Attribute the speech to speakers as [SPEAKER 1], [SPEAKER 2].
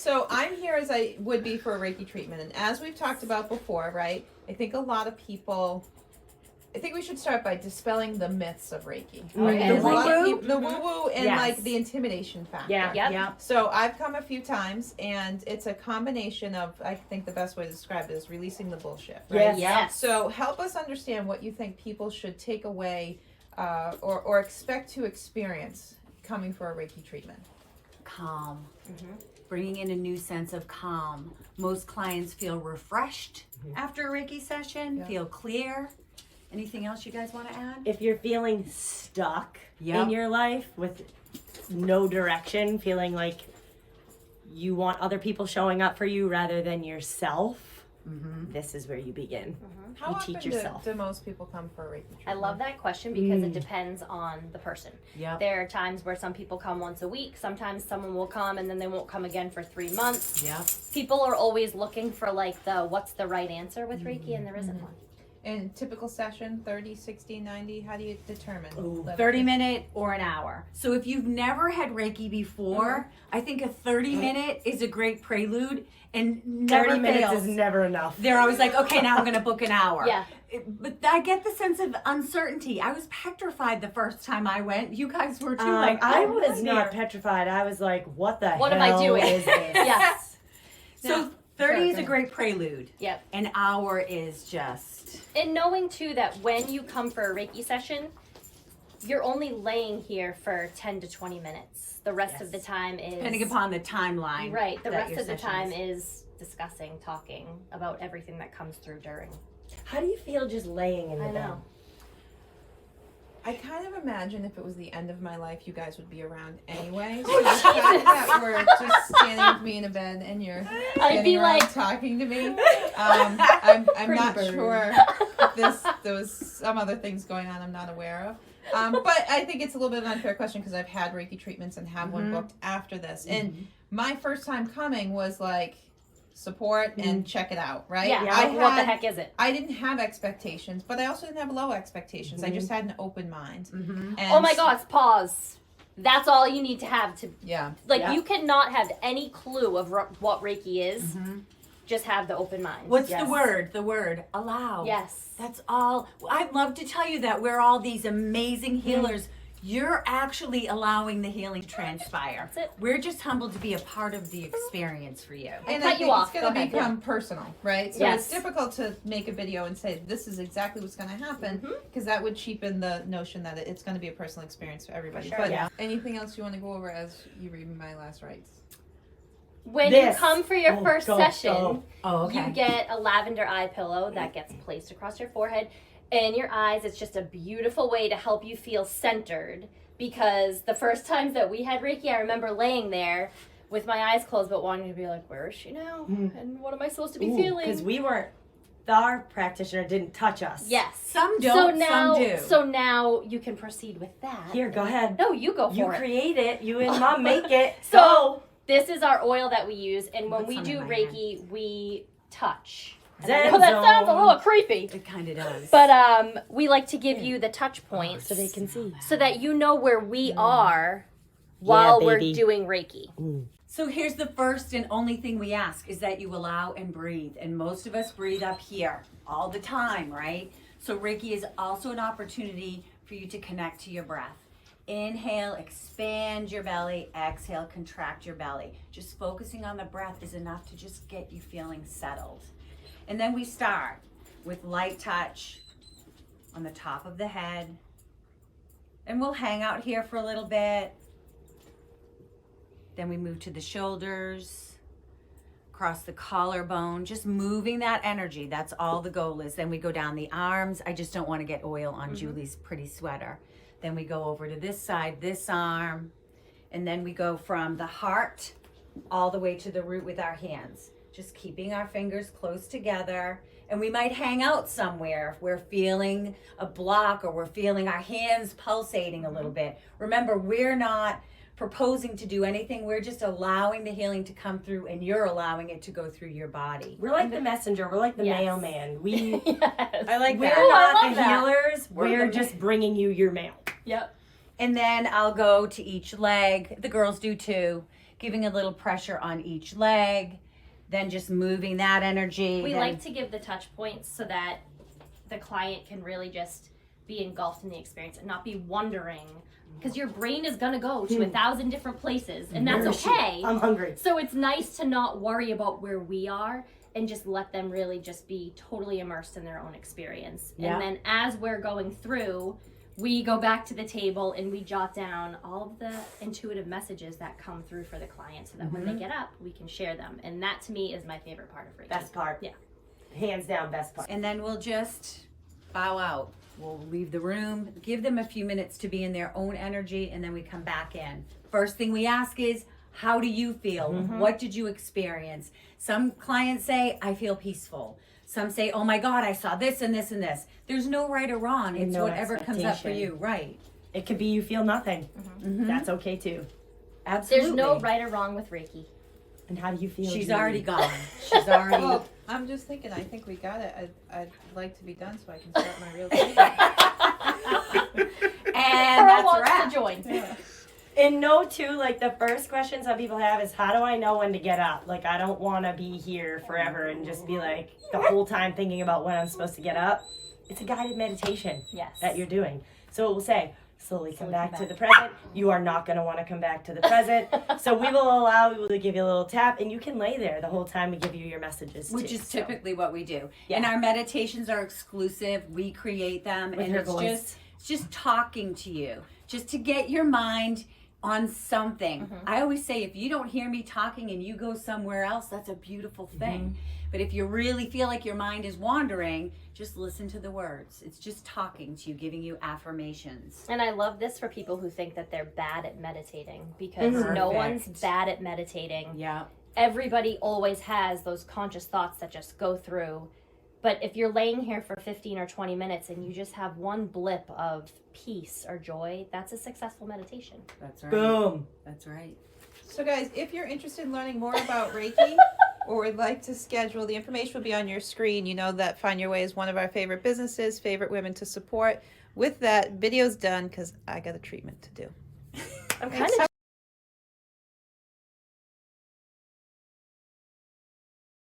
[SPEAKER 1] So I'm here as I would be for a Reiki treatment. And as we've talked about before, right, I think a lot of people, I think we should start by dispelling the myths of Reiki. Right?
[SPEAKER 2] Okay.
[SPEAKER 1] There's a lot of
[SPEAKER 2] Woo-woo.
[SPEAKER 1] people, the woo-woo and
[SPEAKER 2] Yes.
[SPEAKER 1] like the intimidation factor.
[SPEAKER 2] Yeah.
[SPEAKER 3] Yep.
[SPEAKER 2] Yeah.
[SPEAKER 1] So I've come a few times, and it's a combination of, I think the best way to describe it is releasing the bullshit. Right?
[SPEAKER 2] Yes.
[SPEAKER 3] Yes.
[SPEAKER 1] So help us understand what you think people should take away or expect to experience coming for a Reiki treatment.
[SPEAKER 4] Calm. Bringing in a new sense of calm. Most clients feel refreshed after a Reiki session,
[SPEAKER 1] Yeah.
[SPEAKER 4] feel clear. Anything else you guys want to add?
[SPEAKER 2] If you're feeling stuck
[SPEAKER 4] Yep.
[SPEAKER 2] in your life with no direction, feeling like you want other people showing up for you rather than yourself, this is where you begin.
[SPEAKER 1] How
[SPEAKER 2] You
[SPEAKER 1] often
[SPEAKER 2] teach yourself.
[SPEAKER 1] do most people come for a Reiki treatment?
[SPEAKER 3] I love that question because it depends on the person.
[SPEAKER 4] Yep.
[SPEAKER 3] There are times where some people come once a week. Sometimes someone will come and then they won't come again for 3 months.
[SPEAKER 4] Yep.
[SPEAKER 3] People are always looking for like the what's the right answer with Reiki, and there isn't one.
[SPEAKER 1] And typical session, 30, 60, 90, how do you determine?
[SPEAKER 2] Ooh.
[SPEAKER 1] the-
[SPEAKER 4] 30-minute or an hour. So if you've never had Reiki before, I think a 30-minute is a great prelude and never
[SPEAKER 2] 30 minutes
[SPEAKER 4] fails.
[SPEAKER 2] is never enough.
[SPEAKER 4] They're always like, okay, now I'm going to book an hour.
[SPEAKER 3] Yeah.
[SPEAKER 4] But I get the sense of uncertainty. I was petrified the first time I went. You guys were too.
[SPEAKER 2] I was
[SPEAKER 4] I'm
[SPEAKER 2] not
[SPEAKER 4] here.
[SPEAKER 2] petrified. I was like, what the
[SPEAKER 3] What
[SPEAKER 2] hell
[SPEAKER 3] am I doing?
[SPEAKER 2] is this?
[SPEAKER 3] Yes.
[SPEAKER 4] So
[SPEAKER 1] Now-
[SPEAKER 4] 30
[SPEAKER 1] Sorry,
[SPEAKER 4] is
[SPEAKER 1] go
[SPEAKER 4] a
[SPEAKER 1] ahead.
[SPEAKER 4] great prelude.
[SPEAKER 3] Yep.
[SPEAKER 4] An hour is just...
[SPEAKER 3] And knowing too that when you come for a Reiki session, you're only laying here for 10 to 20 minutes. The rest of the time is
[SPEAKER 4] Depending upon the timeline.
[SPEAKER 3] right. The
[SPEAKER 4] that
[SPEAKER 3] rest
[SPEAKER 4] your
[SPEAKER 3] of the
[SPEAKER 4] session
[SPEAKER 3] time
[SPEAKER 4] is.
[SPEAKER 3] is discussing, talking about everything that comes through during.
[SPEAKER 2] How do you feel just laying in the
[SPEAKER 3] I
[SPEAKER 2] bed?
[SPEAKER 3] know.
[SPEAKER 1] I kind of imagine if it was the end of my life, you guys would be around anyway. So the fact that we're just standing with me in a bed and you're
[SPEAKER 3] I'd
[SPEAKER 1] standing
[SPEAKER 3] be
[SPEAKER 1] around
[SPEAKER 3] like,
[SPEAKER 1] talking to me, I'm
[SPEAKER 2] Pretty
[SPEAKER 1] not
[SPEAKER 2] bird.
[SPEAKER 1] sure if there was some other things going on I'm not aware of. But I think it's a little bit of an unfair question because I've had Reiki treatments and have one booked after this. And my first time coming was like support and check it out, right?
[SPEAKER 3] yeah,
[SPEAKER 1] I
[SPEAKER 3] what the
[SPEAKER 1] had-
[SPEAKER 3] heck is it?
[SPEAKER 1] I didn't have expectations, but I also didn't have low expectations. I just had an open mind. And
[SPEAKER 3] Oh my gosh, pause. That's all you need to have to,
[SPEAKER 1] Yeah.
[SPEAKER 3] like,
[SPEAKER 2] Yeah.
[SPEAKER 3] you cannot have any clue of what Reiki is. Just have the open mind.
[SPEAKER 4] What's
[SPEAKER 3] Yes.
[SPEAKER 4] the word? The word allow.
[SPEAKER 3] Yes.
[SPEAKER 4] That's all. I'd love to tell you that we're all these amazing healers. You're actually allowing the healing to transpire.
[SPEAKER 3] That's it.
[SPEAKER 4] We're just humbled to be a part of the experience for you.
[SPEAKER 1] And
[SPEAKER 3] cut
[SPEAKER 1] I
[SPEAKER 3] you
[SPEAKER 1] think
[SPEAKER 3] off.
[SPEAKER 1] it's going
[SPEAKER 3] Go
[SPEAKER 1] to
[SPEAKER 3] ahead,
[SPEAKER 1] become personal, right? So
[SPEAKER 3] Yes.
[SPEAKER 1] it's difficult to make a video and say this is exactly what's going to happen because that would cheapen the notion that it's going to be a personal experience for everybody.
[SPEAKER 3] sure.
[SPEAKER 1] But
[SPEAKER 2] Yeah.
[SPEAKER 1] anything else you want to go over as you read my last rites?
[SPEAKER 3] When you
[SPEAKER 2] This.
[SPEAKER 3] come for your
[SPEAKER 2] Oh,
[SPEAKER 3] first
[SPEAKER 2] go,
[SPEAKER 3] session,
[SPEAKER 2] go.
[SPEAKER 4] Oh,
[SPEAKER 3] you get a lavender eye pillow that gets placed across your forehead and your eyes. It's just a beautiful way to help you feel centered, because the first times that we had Reiki, I remember laying there with my eyes closed but wanting to be like, where is she now? And what am I supposed to be feeling?
[SPEAKER 2] Because we weren't, our practitioner didn't touch us.
[SPEAKER 3] Yes.
[SPEAKER 4] Some don't, some do.
[SPEAKER 3] So now you can proceed with that.
[SPEAKER 2] Here, go ahead.
[SPEAKER 3] No, you go for
[SPEAKER 2] You
[SPEAKER 3] it.
[SPEAKER 2] create it. You and Mom make it.
[SPEAKER 3] So-
[SPEAKER 2] Go.
[SPEAKER 3] This is our oil that we use, and when
[SPEAKER 4] Put
[SPEAKER 3] we
[SPEAKER 4] some
[SPEAKER 3] do
[SPEAKER 4] in my
[SPEAKER 3] Reiki, we touch. And
[SPEAKER 2] Zen
[SPEAKER 3] I know that sounds a
[SPEAKER 2] zone.
[SPEAKER 3] little creepy,
[SPEAKER 4] It kind of does.
[SPEAKER 3] but we like to give you the touch points
[SPEAKER 2] So they can see.
[SPEAKER 3] so that you know where we are while we're
[SPEAKER 2] baby.
[SPEAKER 3] doing Reiki.
[SPEAKER 4] So here's the first and only thing we ask is that you allow and breathe. And most of us breathe up here all the time, right? So Reiki is also an opportunity for you to connect to your breath. Inhale, expand your belly. Exhale, contract your belly. Just focusing on the breath is enough to just get you feeling settled. And then we start with light touch on the top of the head. And we'll hang out here for a little bit. Then we move to the shoulders, across the collarbone, just moving that energy. That's all the goal is. Then we go down the arms. I just don't want to get oil on Julie's pretty sweater. Then we go over to this side, this arm, and then we go from the heart all the way to the root with our hands. Just keeping our fingers close together. And we might hang out somewhere if we're feeling a block or we're feeling our hands pulsating a little bit. Remember, we're not proposing to do anything. We're just allowing the healing to come through, and you're allowing it to go through your body.
[SPEAKER 2] We're like the messenger. We're like the
[SPEAKER 3] Yes.
[SPEAKER 2] mailman. We.
[SPEAKER 3] Yes.
[SPEAKER 2] I like
[SPEAKER 4] We're
[SPEAKER 2] that.
[SPEAKER 3] Ooh, I
[SPEAKER 2] not
[SPEAKER 3] love
[SPEAKER 2] the
[SPEAKER 3] that.
[SPEAKER 2] healers.
[SPEAKER 3] We're
[SPEAKER 2] We're
[SPEAKER 3] the-
[SPEAKER 2] just bringing you your mail.
[SPEAKER 3] Yep.
[SPEAKER 4] And then I'll go to each leg. The girls do too. giving a little pressure on each leg, then just moving that energy.
[SPEAKER 3] We
[SPEAKER 4] then,
[SPEAKER 3] like to give the touch points so that the client can really just be engulfed in the experience and not be wondering, because your brain is gonna go to 1,000 different places, and that's okay.
[SPEAKER 2] I'm hungry.
[SPEAKER 3] So it's nice to not worry about where we are and just let them really just be totally immersed in their own experience.
[SPEAKER 2] Yeah.
[SPEAKER 3] And then as we're going through, we go back to the table and we jot down all of the intuitive messages that come through for the client so that when they get up, we can share them. And that to me is my favorite part of Reiki.
[SPEAKER 2] Best part.
[SPEAKER 3] Yeah.
[SPEAKER 2] Hands down, best part.
[SPEAKER 4] and then we'll just bow out. We'll leave the room, give them a few minutes to be in their own energy, and then we come back in. First thing we ask is, how do you feel? What did you experience? Some clients say, I feel peaceful. Some say, oh my God, I saw this and this and this. There's no right or wrong.
[SPEAKER 2] And
[SPEAKER 4] It's
[SPEAKER 2] no
[SPEAKER 4] whatever comes up for
[SPEAKER 2] expectation.
[SPEAKER 4] you. Right.
[SPEAKER 2] It could be you feel nothing. That's okay too.
[SPEAKER 4] Absolutely.
[SPEAKER 3] There's no right or wrong with Reiki.
[SPEAKER 2] And how do you feel?
[SPEAKER 4] She's
[SPEAKER 2] Julie?
[SPEAKER 4] already gone. She's already.
[SPEAKER 1] Well, I'm just thinking, I think we got it. I'd like to be done so I can start my real treatment.
[SPEAKER 4] And
[SPEAKER 3] Pearl
[SPEAKER 4] that's a
[SPEAKER 3] wants
[SPEAKER 4] wrap.
[SPEAKER 3] to join.
[SPEAKER 2] And no, too, like the first question some people have is, how do I know when to get up? Like, I don't want to be here forever and just be like the whole time thinking about when I'm supposed to get up. It's a guided meditation
[SPEAKER 3] Yes.
[SPEAKER 2] that you're doing. So it will say, slowly come back to the present. You are not going to want to come back to the present. So we will allow you to give you a little tap, and you can lay there the whole time we give you your messages.
[SPEAKER 4] Which
[SPEAKER 2] too.
[SPEAKER 4] is typically what we do.
[SPEAKER 2] Yeah.
[SPEAKER 4] And our meditations are exclusive. We create them,
[SPEAKER 2] With
[SPEAKER 4] and
[SPEAKER 2] your
[SPEAKER 4] it's
[SPEAKER 2] voice.
[SPEAKER 4] just talking to you, just to get your mind on something. I always say, if you don't hear me talking and you go somewhere else, that's a beautiful thing. But if you really feel like your mind is wandering, just listen to the words. It's just talking to you, giving you affirmations.
[SPEAKER 3] And I love this for people who think that they're bad at meditating, because no one's bad at meditating.
[SPEAKER 4] Yeah.
[SPEAKER 3] Everybody always has those conscious thoughts that just go through. But if you're laying here for 15 or 20 minutes and you just have one blip of peace or joy, that's a successful meditation.
[SPEAKER 4] That's right.
[SPEAKER 2] Boom.
[SPEAKER 4] That's right.
[SPEAKER 1] So guys, if you're interested in learning more about Reiki or would like to schedule, the information will be on your screen. You know that Find Your Way is one of our favorite businesses, favorite women to support. With that, video's done because I got a treatment to do.
[SPEAKER 3] I'm kind of